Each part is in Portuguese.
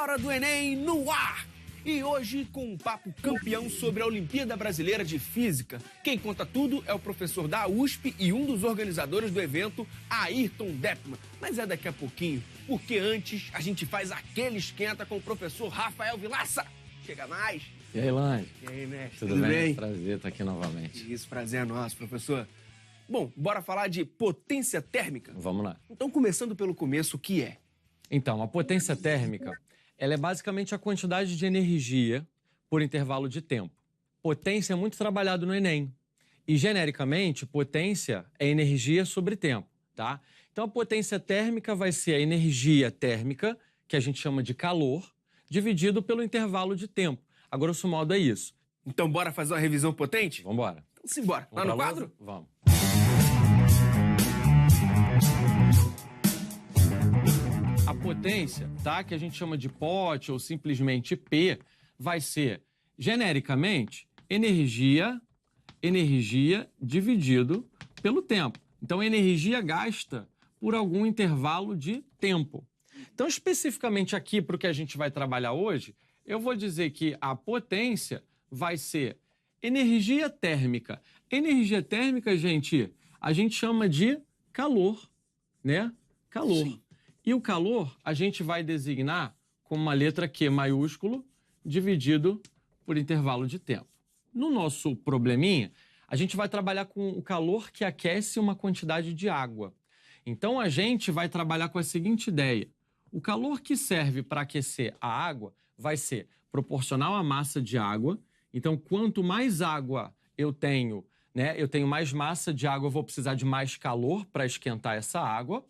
Hora do Enem no ar! E hoje com um papo campeão sobre a Olimpíada Brasileira de Física. Quem conta tudo é o professor da USP e um dos organizadores do evento, Ayrton Deppmann. Mas é daqui a pouquinho, porque antes a gente faz aquele esquenta com o professor Rafael Vilaça. Chega mais! E aí, Lange? E aí, mestre? Tudo bem? Prazer estar aqui novamente. Isso, prazer é nosso, professor. Bom, bora falar de potência térmica? Vamos lá. Então, começando pelo começo, o que é? Então, a potência térmica, ela é basicamente a quantidade de energia por intervalo de tempo. Potência é muito trabalhado no Enem. E, genericamente, potência é energia sobre tempo, tá? Então, a potência térmica vai ser a energia térmica, que a gente chama de calor, dividido pelo intervalo de tempo. A grosso modo é isso. Então, bora fazer uma revisão potente? Vamos embora. Então, simbora. Lá no quadro? Vamos. A potência, tá? Que a gente chama de POT ou simplesmente P, vai ser, genericamente, energia dividido pelo tempo. Então, energia gasta por algum intervalo de tempo. Então, especificamente aqui para o que a gente vai trabalhar hoje, eu vou dizer que a potência vai ser energia térmica. Energia térmica, gente, a gente chama de calor, né? Calor. Sim. E o calor a gente vai designar com uma letra Q maiúsculo dividido por intervalo de tempo. No nosso probleminha, a gente vai trabalhar com o calor que aquece uma quantidade de água. Então, a gente vai trabalhar com a seguinte ideia. O calor que serve para aquecer a água vai ser proporcional à massa de água. Então, quanto mais água eu tenho, né, eu tenho mais massa de água, eu vou precisar de mais calor para esquentar essa água.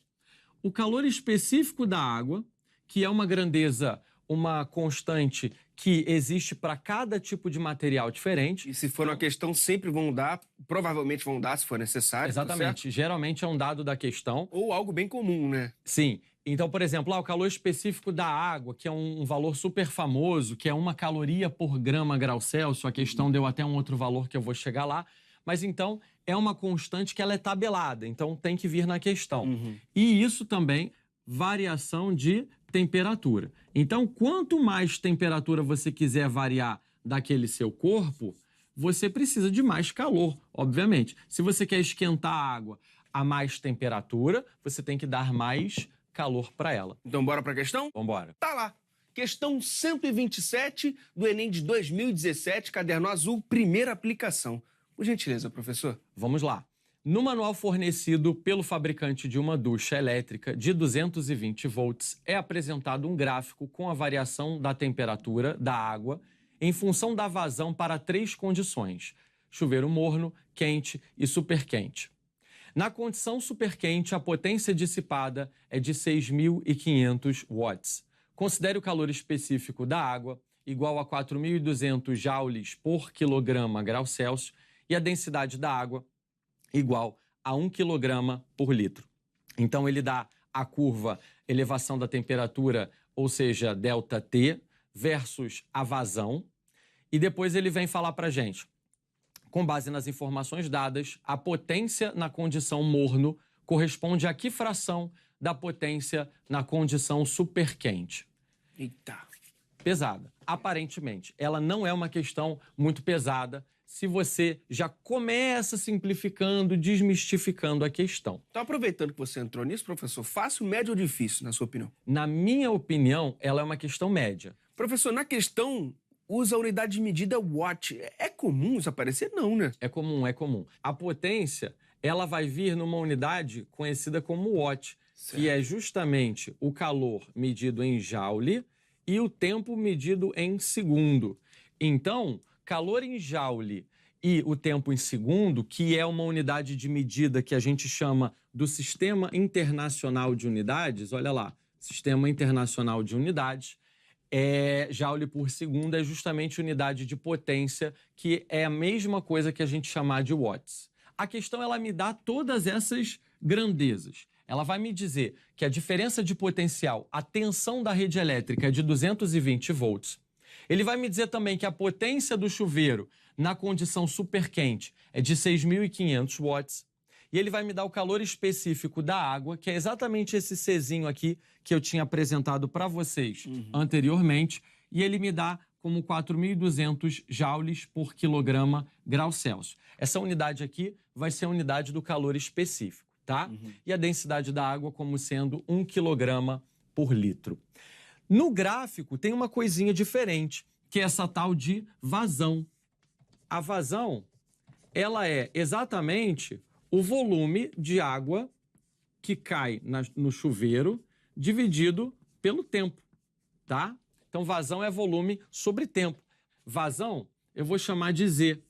O calor específico da água, que é uma grandeza, uma constante que existe para cada tipo de material diferente. E se for uma questão, sempre vão dar, provavelmente vão dar, se for necessário. Exatamente. Tá, geralmente é um dado da questão. ou algo bem comum, né? Sim. Então, por exemplo, o calor específico da água, que é um valor super famoso, que é 1 caloria por grama grau Celsius. A questão deu até um outro valor que eu vou chegar lá. Mas, então, é uma constante que ela é tabelada. Então, tem que vir na questão. E isso também, variação de temperatura. Então, quanto mais temperatura você quiser variar daquele seu corpo, você precisa de mais calor, obviamente. Se você quer esquentar a água a mais temperatura, você tem que dar mais calor para ela. Então, bora pra questão? Vamos embora. Tá lá. Questão 127 do Enem de 2017, caderno azul, primeira aplicação. Por gentileza, professor. Vamos lá. No manual fornecido pelo fabricante de uma ducha elétrica de 220 volts, é apresentado um gráfico com a variação da temperatura da água em função da vazão para 3 condições: chuveiro morno, quente e superquente. Na condição superquente, a potência dissipada é de 6.500 watts. Considere o calor específico da água igual a 4.200 joules por quilograma grau Celsius e a densidade da água igual a 1 kg por litro. Então, ele dá a curva elevação da temperatura, ou seja, ΔT, versus a vazão. E depois ele vem falar para a gente, com base nas informações dadas, a potência na condição morno corresponde a que fração da potência na condição superquente? Eita. Pesada. Aparentemente, ela não é uma questão muito pesada, se você já começa simplificando, desmistificando a questão. Então, aproveitando que você entrou nisso, professor, fácil, médio ou difícil, na sua opinião? Na minha opinião, ela é uma questão média. Professor, na questão, usa a unidade de medida watt. É comum isso aparecer? Não, né? É comum, é comum. A potência, ela vai vir numa unidade conhecida como watt, Certo. que é justamente o calor medido em joule e o tempo medido em segundo. Então, calor em joule e o tempo em segundo, que é uma unidade de medida que a gente chama do Sistema Internacional de Unidades, olha lá, Sistema Internacional de Unidades, joule por segundo é justamente unidade de potência, que é a mesma coisa que a gente chamar de watts. A questão, ela me dá todas essas grandezas. Ela vai me dizer que a diferença de potencial, a tensão da rede elétrica é de 220 volts. Ele vai me dizer também que a potência do chuveiro na condição superquente é de 6.500 watts e ele vai me dar o calor específico da água, que é exatamente esse Czinho aqui que eu tinha apresentado para vocês anteriormente, e ele me dá como 4.200 joules por quilograma grau Celsius. Essa unidade aqui vai ser a unidade do calor específico, tá? E a densidade da água como sendo 1 quilograma por litro. No gráfico tem uma coisinha diferente, que é essa tal de vazão. A vazão, ela é exatamente o volume de água que cai no chuveiro dividido pelo tempo, tá? Então, vazão é volume sobre tempo. Vazão, eu vou chamar de Z.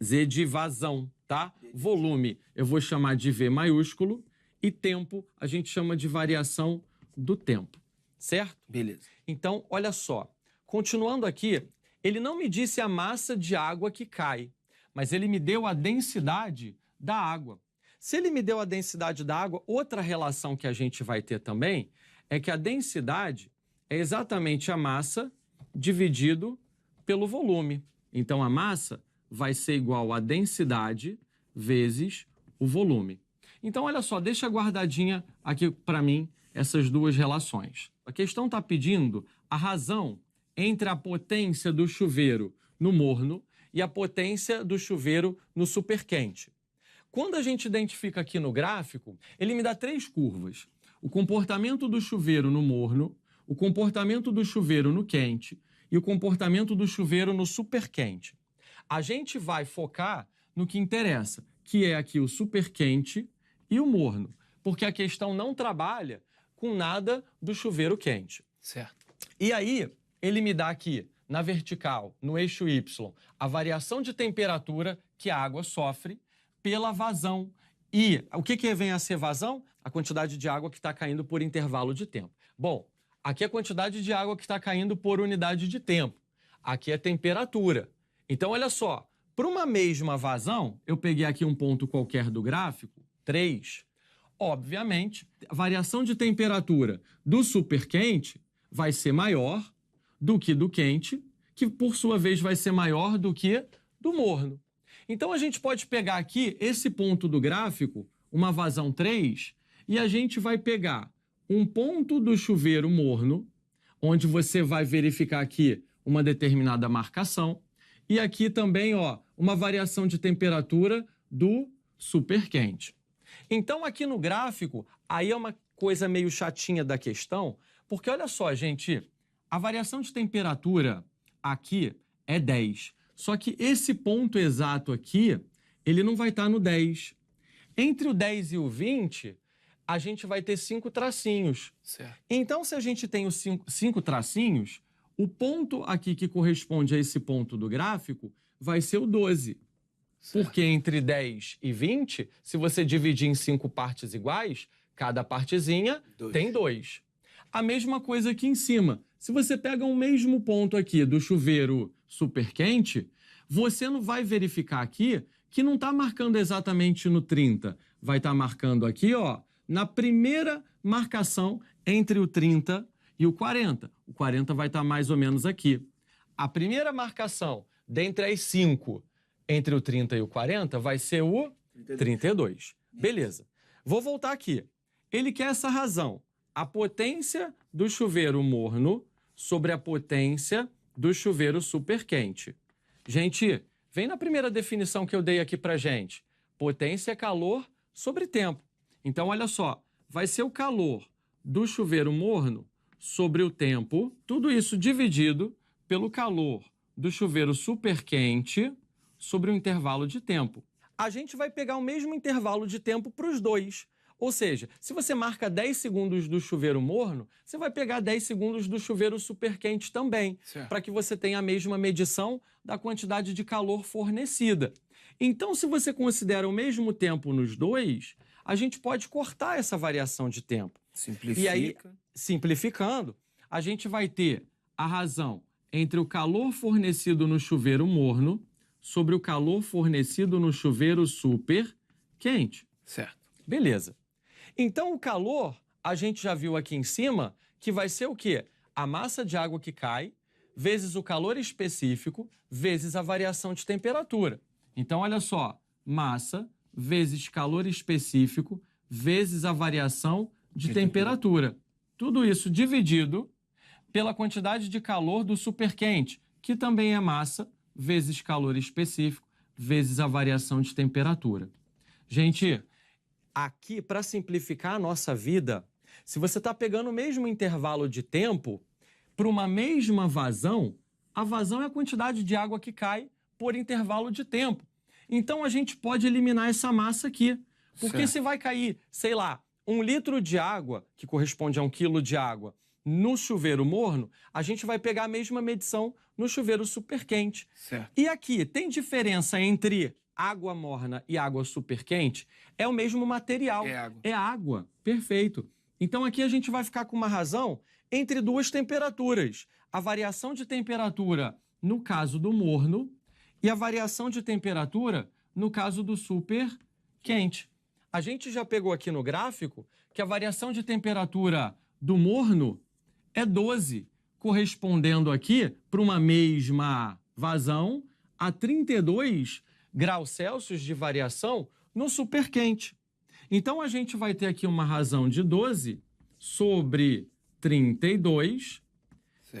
Z de vazão, tá? Volume, eu vou chamar de V maiúsculo. E tempo, a gente chama de variação do tempo, certo? Beleza. Então, olha só. Continuando aqui, ele não me disse a massa de água que cai, mas ele me deu a densidade da água. Se ele me deu a densidade da água, outra relação que a gente vai ter também é que a densidade é exatamente a massa dividido pelo volume. Então, a massa vai ser igual a densidade vezes o volume. Então, olha só, deixa guardadinha aqui para mim essas duas relações. A questão está pedindo a razão entre a potência do chuveiro no morno e a potência do chuveiro no superquente. Quando a gente identifica aqui no gráfico, ele me dá 3 curvas. O comportamento do chuveiro no morno, o comportamento do chuveiro no quente e o comportamento do chuveiro no superquente. A gente vai focar no que interessa, que é aqui o superquente e o morno, porque a questão não trabalha com nada do chuveiro quente. Certo. E aí, ele me dá aqui, na vertical, no eixo Y, a variação de temperatura que a água sofre pela vazão. E o que vem a ser vazão? A quantidade de água que está caindo por intervalo de tempo. Bom, aqui é a quantidade de água que está caindo por unidade de tempo. Aqui é temperatura. Então, olha só, para uma mesma vazão, eu peguei aqui um ponto qualquer do gráfico, 3. Obviamente, a variação de temperatura do superquente vai ser maior do que do quente, que por sua vez vai ser maior do que do morno. Então, a gente pode pegar aqui esse ponto do gráfico, uma vazão 3, e a gente vai pegar um ponto do chuveiro morno, onde você vai verificar aqui uma determinada marcação, e aqui também, ó, uma variação de temperatura do superquente. Então, aqui no gráfico, aí é uma coisa meio chatinha da questão, porque olha só, gente, a variação de temperatura aqui é 10. Só que esse ponto exato aqui, ele não vai estar no 10. Entre o 10 e o 20, a gente vai ter 5 tracinhos. Certo. Então, se a gente tem os 5 tracinhos, o ponto aqui que corresponde a esse ponto do gráfico vai ser o 12. Certo. Porque entre 10 e 20, se você dividir em 5 partes iguais, cada partezinha tem 2. A mesma coisa aqui em cima. Se você pega o mesmo ponto aqui do chuveiro superquente, você não vai verificar aqui que não está marcando exatamente no 30. Vai estar marcando aqui, ó, na primeira marcação entre o 30 e o 40. O 40 vai estar mais ou menos aqui. A primeira marcação dentre as 5 entre o 30 e o 40 vai ser o 32. Beleza. Vou voltar aqui. Ele quer essa razão. A potência do chuveiro morno sobre a potência do chuveiro superquente. Gente, vem na primeira definição que eu dei aqui pra gente. Potência é calor sobre tempo. Então, olha só, vai ser o calor do chuveiro morno sobre o tempo, tudo isso dividido pelo calor do chuveiro superquente sobre o intervalo de tempo. A gente vai pegar o mesmo intervalo de tempo para os dois. Ou seja, se você marca 10 segundos do chuveiro morno, você vai pegar 10 segundos do chuveiro superquente também, para que você tenha a mesma medição da quantidade de calor fornecida. Então, se você considera o mesmo tempo nos dois, a gente pode cortar essa variação de tempo. Simplifica. E aí, simplificando, a gente vai ter a razão entre o calor fornecido no chuveiro morno sobre o calor fornecido no chuveiro superquente. Certo. Beleza. Então, o calor, a gente já viu aqui em cima, que vai ser o quê? A massa de água que cai, vezes o calor específico, vezes a variação de temperatura. Então, olha só, massa vezes calor específico vezes a variação de temperatura. Tudo isso dividido pela quantidade de calor do superquente, que também é massa, vezes calor específico, vezes a variação de temperatura. Gente, aqui, para simplificar a nossa vida, se você está pegando o mesmo intervalo de tempo, para uma mesma vazão, a vazão é a quantidade de água que cai por intervalo de tempo. Então, a gente pode eliminar essa massa aqui. Porque se vai cair, sei lá, 1 litro de água, que corresponde a 1 quilo de água, no chuveiro morno, a gente vai pegar a mesma medição no chuveiro superquente. E aqui, tem diferença entre água morna e água superquente? É o mesmo material. É água. É água. Perfeito. Então, aqui a gente vai ficar com uma razão entre duas temperaturas. A variação de temperatura no caso do morno e a variação de temperatura no caso do superquente. A gente já pegou aqui no gráfico que a variação de temperatura do morno é 12, correspondendo aqui para uma mesma vazão a 32 graus Celsius de variação no superquente. Então, a gente vai ter aqui uma razão de 12 sobre 32,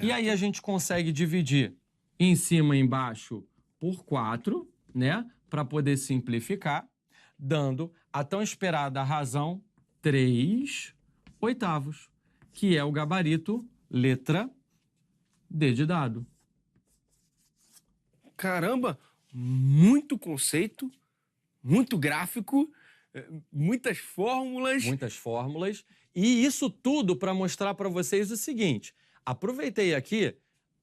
e aí a gente consegue dividir em cima e embaixo por 4, né, para poder simplificar, dando a tão esperada razão 3/8, que é o gabarito letra D de dado. Caramba, muito conceito, muito gráfico, muitas fórmulas. Muitas fórmulas. E isso tudo para mostrar para vocês o seguinte. Aproveitei aqui,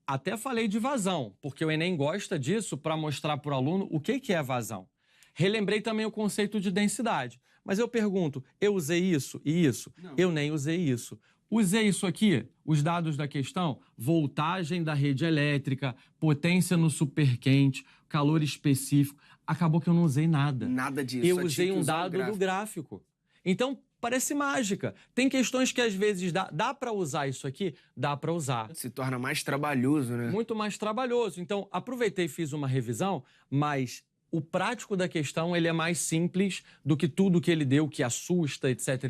até falei de vazão, porque o Enem gosta disso para mostrar para o aluno o que é vazão. Relembrei também o conceito de densidade. Mas eu pergunto, eu usei isso e isso? Não. Eu nem usei isso. Usei isso aqui, os dados da questão, voltagem da rede elétrica, potência no superquente, calor específico. Acabou que eu não usei nada. Nada disso. Eu usei um dado do gráfico. Então, parece mágica. Tem questões que às vezes dá para usar isso aqui? Dá para usar. Se torna mais trabalhoso, né? Muito mais trabalhoso. Então, aproveitei e fiz uma revisão, mas o prático da questão ele é mais simples do que tudo que ele deu, que assusta, etc.